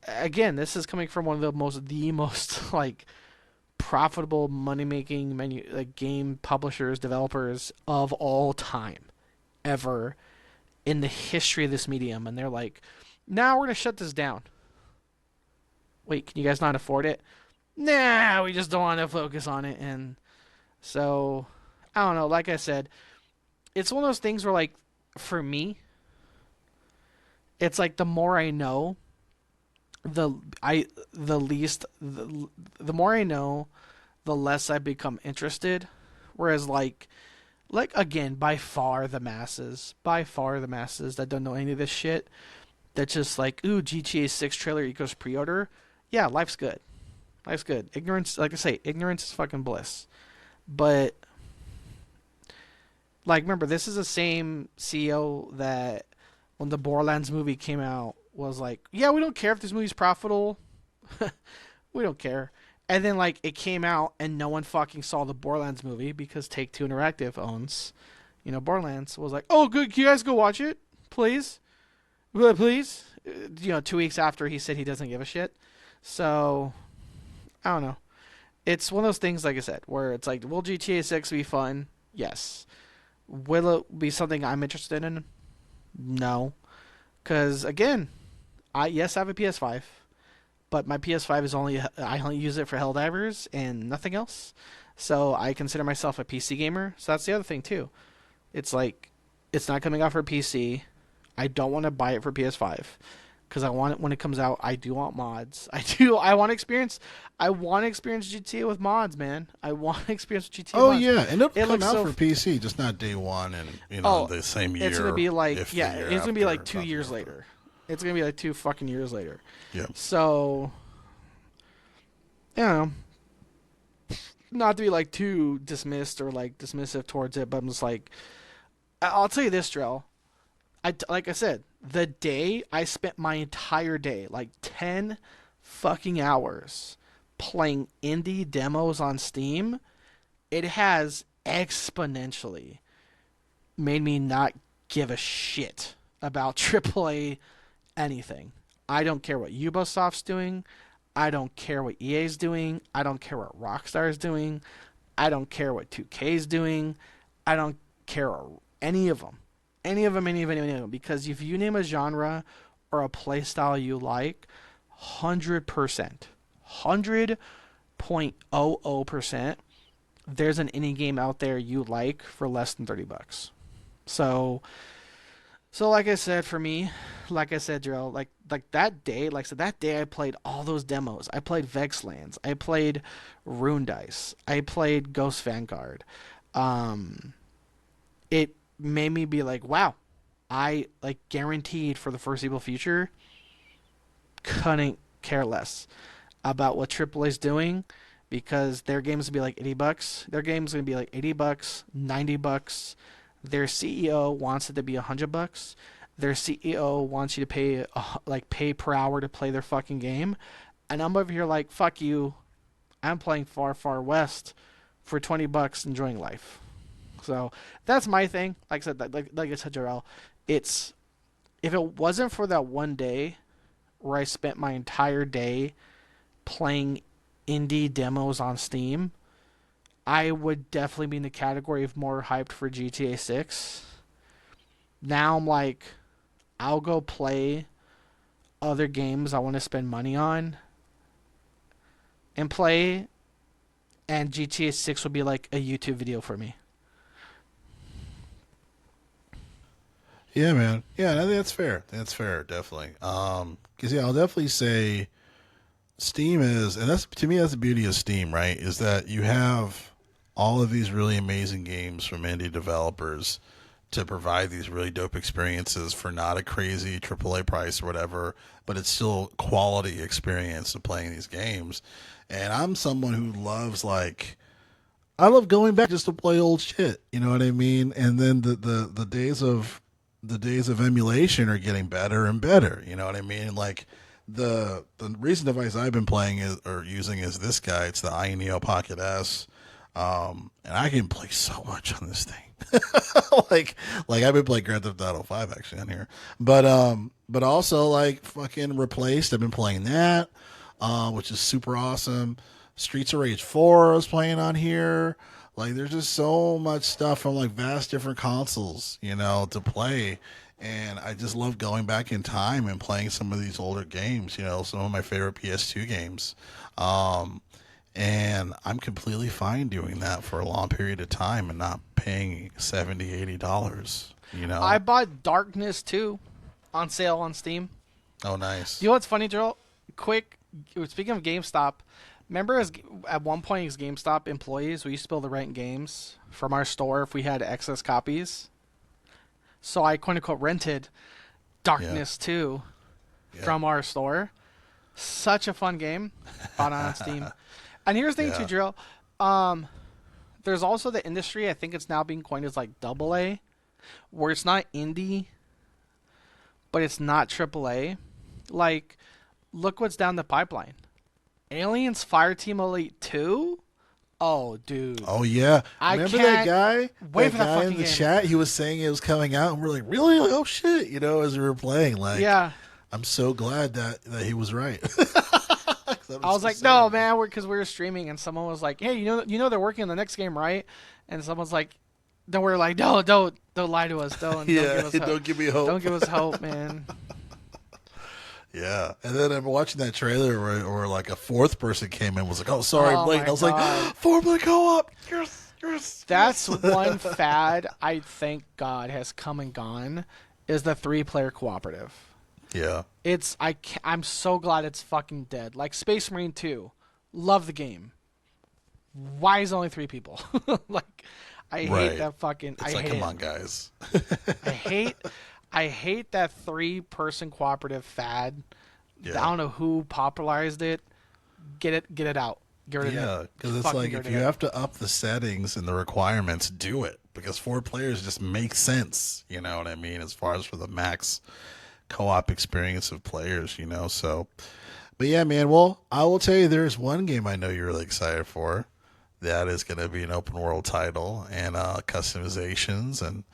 again, this is coming from one of the most like profitable money making menu like game publishers, developers of all time, ever in the history of this medium, and they're like, now we're gonna shut this down. Wait, can you guys not afford it? Nah, we just don't want to focus on it. And so I don't know. Like I said, it's one of those things where, like, for me, it's like the more I know, the least the more I know, the less I become interested. Whereas like again, by far the masses that don't know any of this shit, that's just like, ooh, GTA 6 trailer equals pre-order. Yeah, life's good. Life's good. Ignorance, like I say, ignorance is fucking bliss. But like, remember, this is the same CEO that when the Borderlands movie came out was like, yeah, we don't care if this movie's profitable. We don't care. And then like it came out and no one fucking saw the Borderlands movie because Take Two Interactive owns, Borderlands. Was like, oh, good, can you guys go watch it, please, please. 2 weeks after he said he doesn't give a shit. So I don't know. It's one of those things, like I said, where it's like, will GTA 6 be fun? Yes. Will it be something I'm interested in? No. Because, again, I have a PS5. but my PS5 is I only use it for Helldivers and nothing else. So I consider myself a PC gamer. So that's the other thing too. It's like it's not coming out for PC. I don't want to buy it for PS5 because I want it when it comes out. I do want mods. I want to experience. I want to experience GTA with mods, man. I want to experience GTA. Oh mods. yeah, and it'll It come looks out so for PC, just not day one, and the same year. It's gonna be like if the yeah, year it's gonna be after, like 2 nothing years after. later. It's gonna be like 2 fucking years later. Yeah. So, you know, not to be like too dismissed or like dismissive towards it, but I'm just like, I'll tell you this, Drell. Like I said, the day I spent my entire day, like 10 fucking hours, playing indie demos on Steam, it has exponentially made me not give a shit about AAA anything. I don't care what Ubisoft's doing. I don't care what EA's doing. I don't care what Rockstar's doing. I don't care what 2K's doing. I don't care any of them. Any of them. Because if you name a genre or a playstyle you like, 100%, 100.00%, there's an indie game out there you like for less than $30. So like I said, for me, like I said, Drill, like that day, like I said, that day I played all those demos. I played Vexlands. I played Rune Dice. I played Ghost Vanguard. It made me be like, wow, I like guaranteed for the foreseeable future couldn't care less about what AAA's doing because their games would be like $80. Their game's gonna be like $80, $90. Their CEO wants it to be $100. Their CEO wants you to pay per hour to play their fucking game, and I'm over here like, fuck you. I'm playing Far Far West for $20, enjoying life. So that's my thing. Like I said, like I said, Jarrell, it's if it wasn't for that one day where I spent my entire day playing indie demos on Steam, I would definitely be in the category of more hyped for GTA 6. Now I'm like, I'll go play other games I want to spend money on and play, and GTA 6 will be like a YouTube video for me. Yeah, man. Yeah, I think that's fair. That's fair, definitely. Because I'll definitely say Steam is, and that's to me that's the beauty of Steam, right? Is that you have all of these really amazing games from indie developers to provide these really dope experiences for not a crazy AAA price or whatever, but it's still quality experience of playing these games. And I'm someone who loves I love going back just to play old shit. You know what I mean? And then the days of emulation are getting better and better. You know what I mean? Like the recent device I've been playing or using is this guy. It's the iNeo Pocket S. And I can play so much on this thing. like I've been playing Grand Theft Auto 5 actually on here. But also like fucking Replaced. I've been playing that, which is super awesome. Streets of Rage 4 I was playing on here. Like there's just so much stuff from like vast different consoles, to play. And I just love going back in time and playing some of these older games, some of my favorite PS2 games. And I'm completely fine doing that for a long period of time and not paying $70, $80, I bought Darkness 2 on sale on Steam. Oh, nice. You know what's funny, Joel? Quick, speaking of GameStop, remember at one point as GameStop employees, we used to be able to rent games from our store if we had excess copies? So I quote-unquote rented Darkness 2 from our store. Such a fun game. Bought on Steam. And here's the thing too, Drill. There's also the industry, I think it's now being coined as like AA, where it's not indie, but it's not AAA. Like, look what's down the pipeline. Aliens Fireteam Elite 2? Oh, dude. Oh, yeah. I Remember can't that guy? wait for that guy fucking in the game. chat? He was saying it was coming out, and we're like, really? Like, oh, shit. As we were playing. Like, Yeah. I'm so glad that he was right. I was like, no, man, because we were streaming, and someone was like, hey, you know they're working on the next game, right? And someone's like, then we're like, no, don't lie to us. Don't give us hope. Don't give me hope. Don't give us hope, man. Yeah, and then I'm watching that trailer where like a fourth person came in and was like, "Oh, sorry, I'm Oh late." my And I was god. like, "Four-player co-op, yes, yes, That's yes." one fad I thank God has come and gone is the 3-player cooperative. Yeah, I'm so glad it's fucking dead. Like Space Marine 2. Love the game. Why is it only 3 people? Like I hate right. that fucking It's I like, hate come it. on, guys. I hate I hate that 3-person cooperative fad. I Yeah, don't know who popularized it. Get it out. Get rid of it. yeah, because it's Fucking like get if rid of you it. have to up the settings and the requirements, do it because 4 players just makes sense. You know what I mean? As far as for the max co-op experience of players, So, but yeah, man. Well, I will tell you, there's one game I know you're really excited for. That is going to be an open world title and customizations and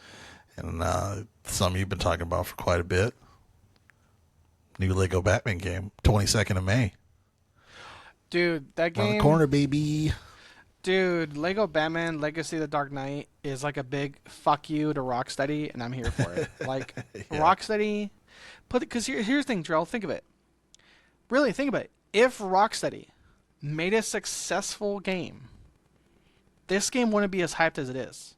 some you've been talking about for quite a bit. New Lego Batman game, 22nd of May, Dude, that around the game corner, baby. Dude, Lego Batman Legacy of the Dark Knight is like a big fuck you to Rocksteady, and I'm here for it. Like, Yeah. Rocksteady, because here's the thing, Drell, think of it. Really, think about it. If Rocksteady made a successful game, this game wouldn't be as hyped as it is.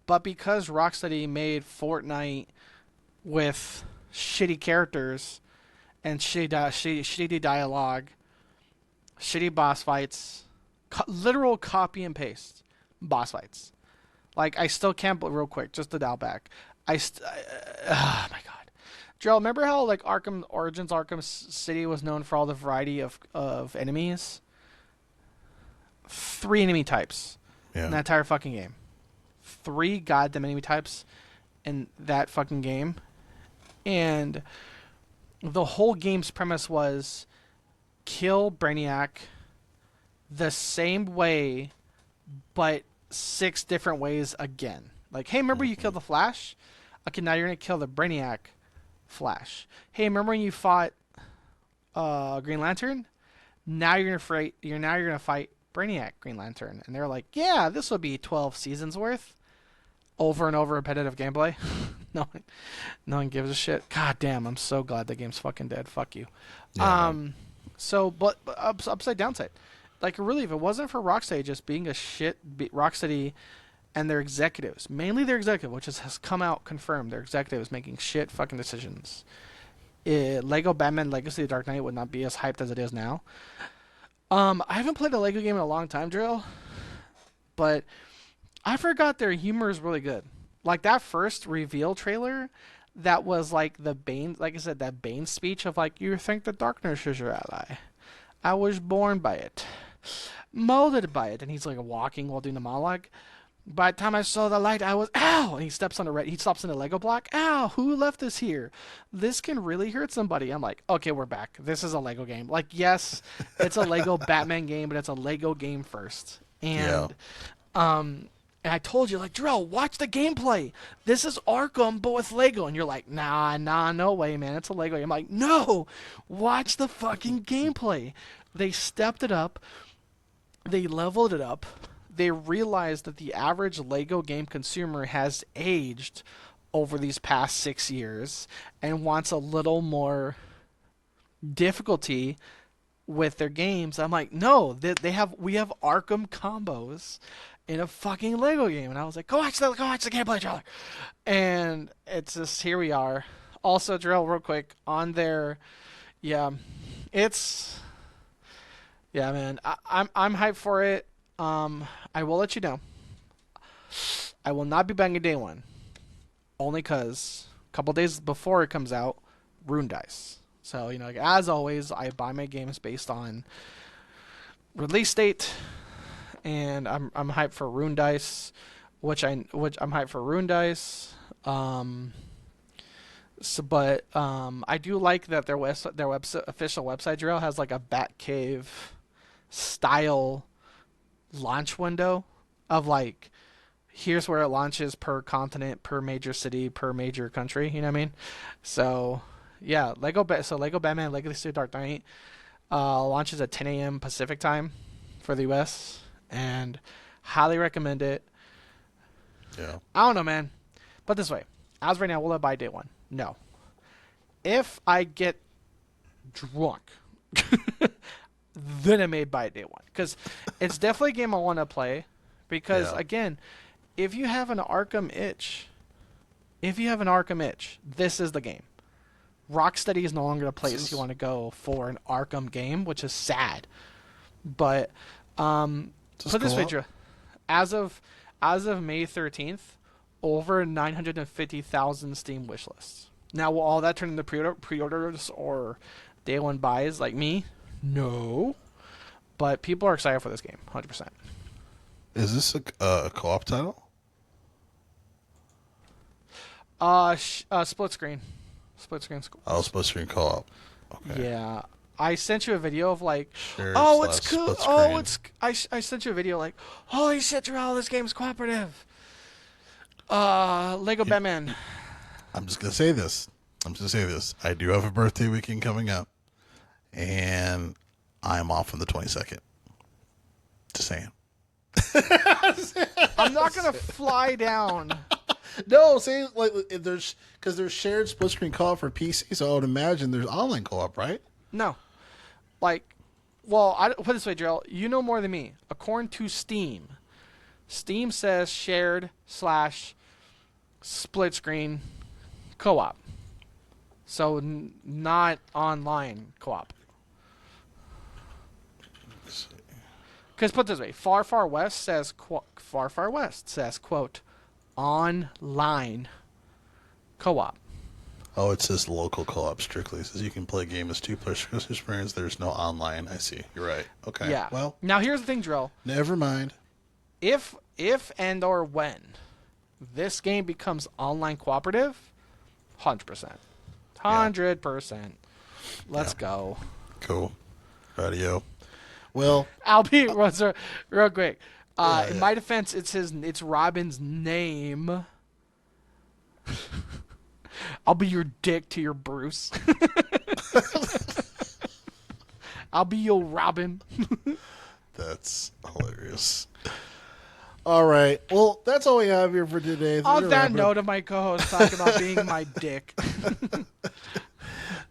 But because Rocksteady made Fortnite with shitty characters and shitty dialogue, shitty boss fights, literal copy and paste boss fights. Like I still can't. But real quick, just to dial back. Oh my god, Joel. Remember how like Arkham Origins, Arkham City was known for all the variety of enemies? 3 enemy types in Yeah. that entire fucking game. 3 goddamn enemy types in that fucking game, and the whole game's premise was kill Brainiac the same way, but 6 different ways again. Like, hey, remember you killed the Flash? Okay, now you're gonna kill the Brainiac Flash. Hey, remember when you fought Green Lantern? Now you're gonna fight. You're gonna fight Brainiac Green Lantern, and they're like, yeah, this will be 12 seasons worth, over and over repetitive gameplay. no, no one gives a shit. God damn, I'm so glad the game's fucking dead. Fuck you. Yeah, man. So, but upside downside, like really, if it wasn't for Rocksteady just being a Rocksteady and their executives, mainly their executive, which has come out confirmed, their executives making shit fucking decisions. Lego Batman Legacy of the Dark Knight would not be as hyped as it is now. I haven't played a Lego game in a long time, Drill, but I forgot their humor is really good. Like that first reveal trailer, that was like the Bane, like I said, that Bane speech of like, you think the darkness is your ally. I was born by it, molded by it, and he's like walking while doing the monologue. By the time I saw the light, I was ow, and he steps on a he stops in a Lego block. Ow, who left this here? This can really hurt somebody. I'm like, okay, we're back. This is a Lego game. Like, yes, it's a Lego Batman game, but it's a Lego game first. Yeah. And I told you, like, Drell, watch the gameplay. This is Arkham, but with Lego. And you're like, nah, no way, man. It's a Lego game. I'm like, no, watch the fucking gameplay. They stepped it up. They leveled it up. They realized that the average Lego game consumer has aged over these past 6 years and wants a little more difficulty with their games. I'm like, no, we have Arkham combos in a fucking Lego game, and I was like, go watch the gameplay trailer, and it's just here we are. Also, Drill, real quick on there, yeah, it's yeah, man, I'm hyped for it. I will let you know, I will not be banging day one, only cause a couple days before it comes out, Rune Dice. So like, as always, I buy my games based on release date, and I'm hyped for Rune Dice, which I'm hyped for Rune Dice. I do like that their official website drill has like a Batcave style launch window of like, here's where it launches per continent, per major city, per major country. You know what I mean? So yeah, Lego Batman Legacy of Dark Knight launches at 10 a.m. Pacific time for the US, and highly recommend it. Yeah. I don't know, man. But this way, as right now, will I buy day one? No. If I get drunk than I made by day one. Because it's definitely a game I want to play. Because, Yeah. again, if you have an Arkham itch, this is the game. Rocksteady is no longer the place you want to go for an Arkham game, which is sad. But Just put it this way, co-op? Drew. As of May 13th, over 950,000 Steam wishlists. Now, will all that turn into pre-orders or day one buys like me? No. But people are excited for this game, 100%. Is this a co-op title? Split screen. Oh, split screen co-op. Okay. Yeah. I sent you a video of like, Shared oh, it's slash cool. split Oh, screen. I sent you a video like, holy shit, Jarrell, this game's cooperative. Lego Batman. I'm just gonna say this. I do have a birthday weekend coming up, and I'm off on the 22nd. Just saying. I'm not gonna fly down. No, say like if there's shared split screen co-op for PC, so I would imagine there's online co-op, right? No. Like, well, put it this way, Jarrell. You know more than me. According to Steam, Steam says shared / split screen co-op. So not online co-op. Because put it this way, Far Far West says quote online co-op. Oh, it says local co-op strictly. It says you can play a game as two-player experience. There's no online. I see. You're right. Okay. Yeah. Well, Now here's the thing, Jarrell. never mind. If and or when this game becomes online cooperative, 100%. 100%. Let's go. Cool. Radio. Well, I'll be real quick. Yeah, In yeah. my defense, it's Robin's name. I'll be your dick to your Bruce. I'll be your Robin. that's hilarious. All right. Well, that's all we have here for today. On that note of my co-host talking about being my dick.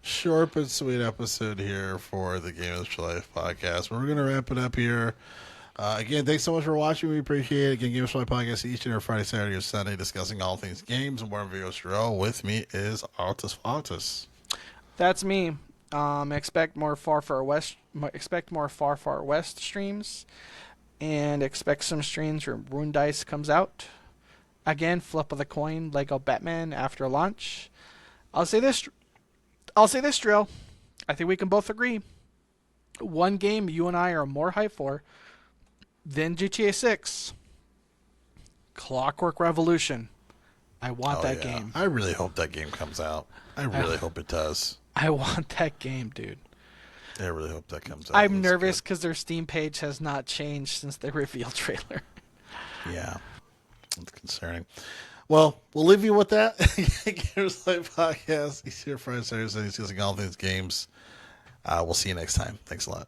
Short but sweet episode here for the Game of Life podcast. We're going to wrap it up here. Again, thanks so much for watching. We appreciate it. Again, Game of Life podcast each and every Friday, Saturday, or Sunday, discussing all things games and more videos to all. With me is Altus. That's me. Expect more Far Far West streams, and expect some streams when Rune Dice comes out. Again, flip of the coin, Lego Batman after launch. I'll say this, Drill. I think we can both agree. One game you and I are more hyped for than GTA 6. Clockwork Revolution. I want that game. I really hope that game comes out. I really hope it does. I want that game, dude. I really hope that comes out. I'm That's nervous good. because their Steam page has not changed since the reveal trailer. Yeah. It's concerning. Well, we'll leave you with that. Gamers Life Podcast. Each here Friday, Saturday, Sunday, discussing all things games. We'll see you next time. Thanks a lot.